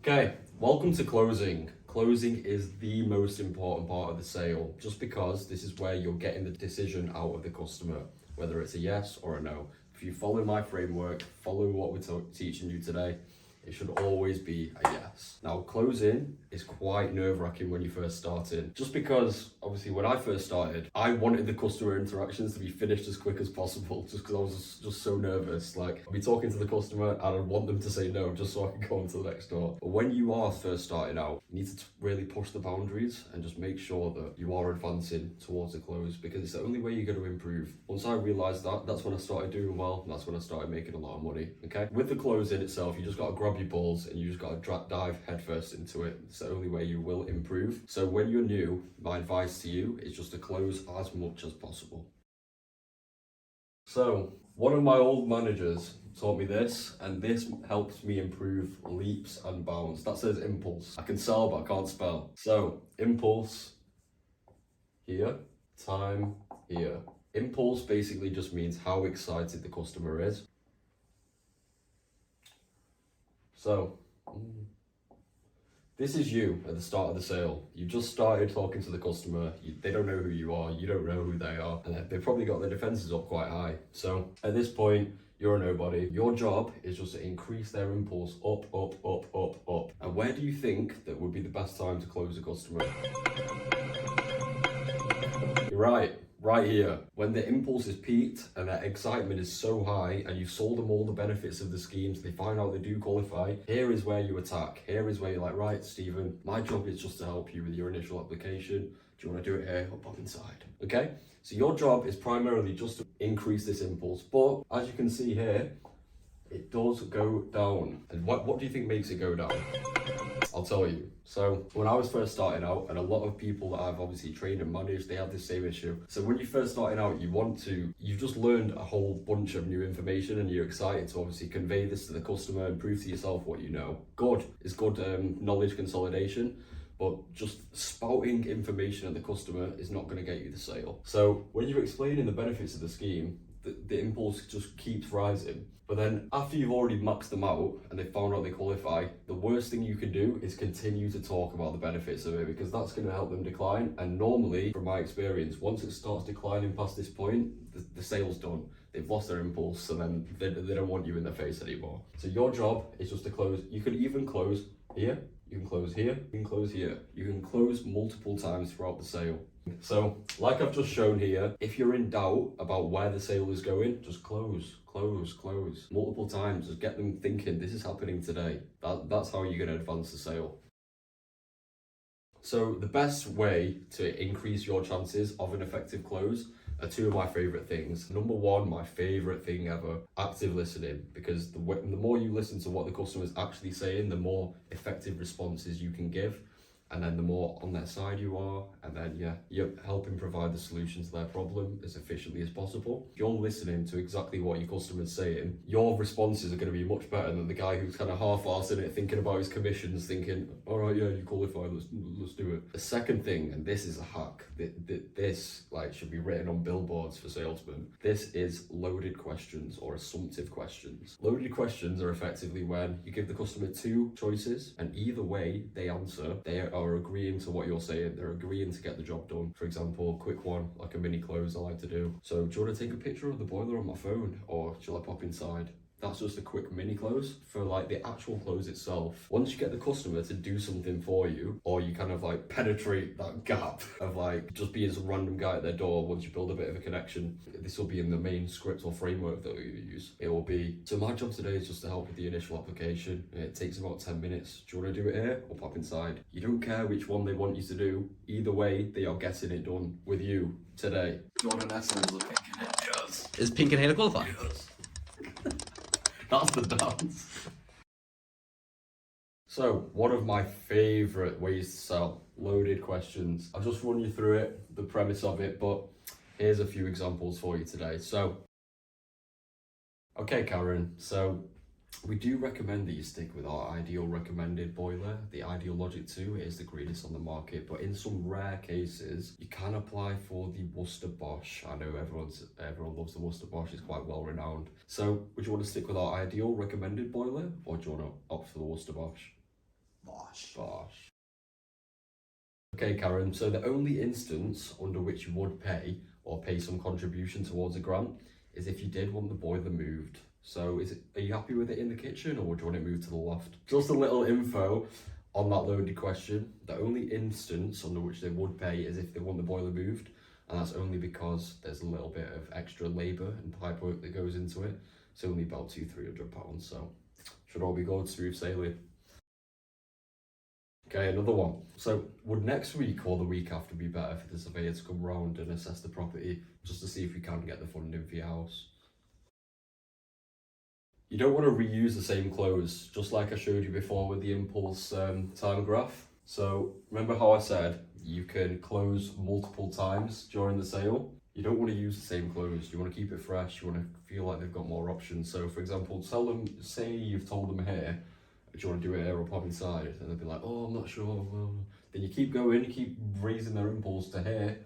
Okay, welcome to closing. Closing is the most important part of the sale, just because this is where you're getting the decision out of the customer, whether it's a yes or a no. If you follow my framework, follow what we're teaching you today, it should always be a yes. Now, closing is quite nerve-wracking when you first start in, just because obviously when I first started, I wanted the customer interactions to be finished as quick as possible, just because I was just so nervous. Like, I'd be talking to the customer and I'd want them to say no just so I could go on to the next door. But when you are first starting out, you need to really push the boundaries and just make sure that you are advancing towards the close, because it's the only way you're going to improve. Once I realized that, that's when I started doing well, and that's when I started making a lot of money. Okay, with the close in itself, you just got to grab your balls and you just got to dive headfirst into it. It's the only way you will improve. So when you're new, my advice to you is just to close as much as possible. So one of my old managers taught me this, and this helps me improve leaps and bounds. That says impulse. I can sell, but I can't spell. So impulse here, time here. Impulse basically just means how excited the customer is. So this is you at the start of the sale. You just started talking to the customer. They don't know who you are. You don't know who they are. And they've probably got their defenses up quite high. So at this point, you're a nobody. Your job is just to increase their impulse up, up, up, up, up. And where do you think that would be the best time to close a customer? You're right here. When the impulse is peaked and their excitement is so high and you've sold them all the benefits of the schemes, they find out they do qualify, here is where you attack. Here is where you're like, right, Stephen, my job is just to help you with your initial application. Do you want to do it here or pop inside? Okay? So your job is primarily just to increase this impulse. But as you can see here, it does go down. And what do you think makes it go down? I'll tell you. So when I was first starting out, and a lot of people that I've obviously trained and managed, they have the same issue. So when you're first starting out, you've just learned a whole bunch of new information and you're excited to obviously convey this to the customer and prove to yourself what you know. Good is good knowledge consolidation, but just spouting information at the customer is not going to get you the sale. So when you're explaining the benefits of the scheme, the impulse just keeps rising. But then after you've already maxed them out and they found out they qualify, the worst thing you can do is continue to talk about the benefits of it, because that's going to help them decline. And normally, from my experience, once it starts declining past this point, the sale's done. They've lost their impulse, so then they don't want you in their face anymore. So your job is just to close. You could even close here, you can close here, you can close here. You can close multiple times throughout the sale. So, like I've just shown here, if you're in doubt about where the sale is going, just close multiple times. Just get them thinking, this is happening today. That's how you're going to advance the sale. So the best way to increase your chances of an effective close are two of my favorite things. Number one, my favorite thing ever, active listening, because the more you listen to what the customer is actually saying, the more effective responses you can give. And then the more on their side you are, and then you're helping provide the solution to their problem as efficiently as possible. If you're listening to exactly what your customer's saying, your responses are going to be much better than the guy who's kind of half-arsing it, thinking about his commissions, thinking, all right, yeah, you qualify, let's do it. The second thing, and this is a hack, this should be written on billboards for salesmen. This is loaded questions or assumptive questions. Loaded questions are effectively when you give the customer two choices, and either way they answer, they are agreeing to what you're saying. They're agreeing to get the job done. For example, quick one, like a mini close I like to do. So do you want to take a picture of the boiler on my phone, or shall I pop inside? That's just a quick mini close. For like the actual close itself, once you get the customer to do something for you, or you kind of like penetrate that gap of like just being some random guy at their door, once you build a bit of a connection, this will be in the main script or framework that we use. It will be, so my job today is just to help with the initial application. It takes about 10 minutes. Do you want to do it here or pop inside? You don't care which one they want you to do. Either way, they are getting it done with you today. Jordan Essence of Pink and Hair. Yes. Is Pink and Hair qualified? Yes. That's the dance. So, one of my favorite ways to sell, loaded questions. I'll just run you through it, the premise of it, but here's a few examples for you today. So, okay, Karen, so we do recommend that you stick with our ideal recommended boiler. The Ideal Logic 2 is the greenest on the market, but in some rare cases, you can apply for the Worcester Bosch. I know everyone loves the Worcester Bosch, it's quite well renowned. So would you want to stick with our ideal recommended boiler, or do you want to opt for the Worcester Bosch? Bosh. Bosh. Okay, Karen, so the only instance under which you would pay or pay some contribution towards a grant is if you did want the boiler moved. So are you happy with it in the kitchen, or do you want it moved to the loft? Just a little info on that loaded question. The only instance under which they would pay is if they want the boiler moved, and that's only because there's a little bit of extra labour and pipe work that goes into it. It's only about £200-300, so should all be good, smooth sailing. Okay, another one. So, would next week or the week after be better for the surveyor to come round and assess the property just to see if we can get the funding for your house? You don't want to reuse the same clothes, just like I showed you before with the impulse time graph. So, remember how I said you can close multiple times during the sale? You don't want to use the same clothes. You want to keep it fresh. You want to feel like they've got more options. So, for example, tell them, say you've told them here, do you want to do it here or pop inside? And they'll be like, oh, I'm not sure. Well, then you keep going, you keep raising their impulse to here,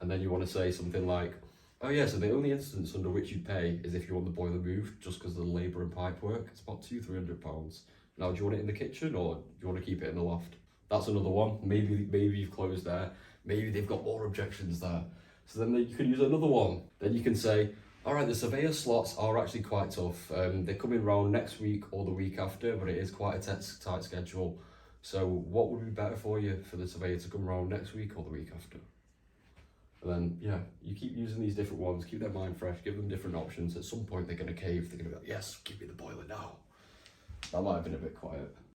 and then you want to say something like, oh yeah, so the only instance under which you pay is if you want the boiler moved, just because of the labour and pipe work. It's about £200-300. Now, do you want it in the kitchen or do you want to keep it in the loft? That's another one. Maybe you've closed there. Maybe they've got more objections there. So then you can use another one. Then you can say, all right, the surveyor slots are actually quite tough. They're coming round next week or the week after, but it is quite a tight schedule. So what would be better for you for the surveyor to come round next week or the week after? And then, yeah, you keep using these different ones, keep their mind fresh, give them different options. At some point, they're going to cave. They're going to be like, yes, give me the boiler now. That might have been a bit quiet.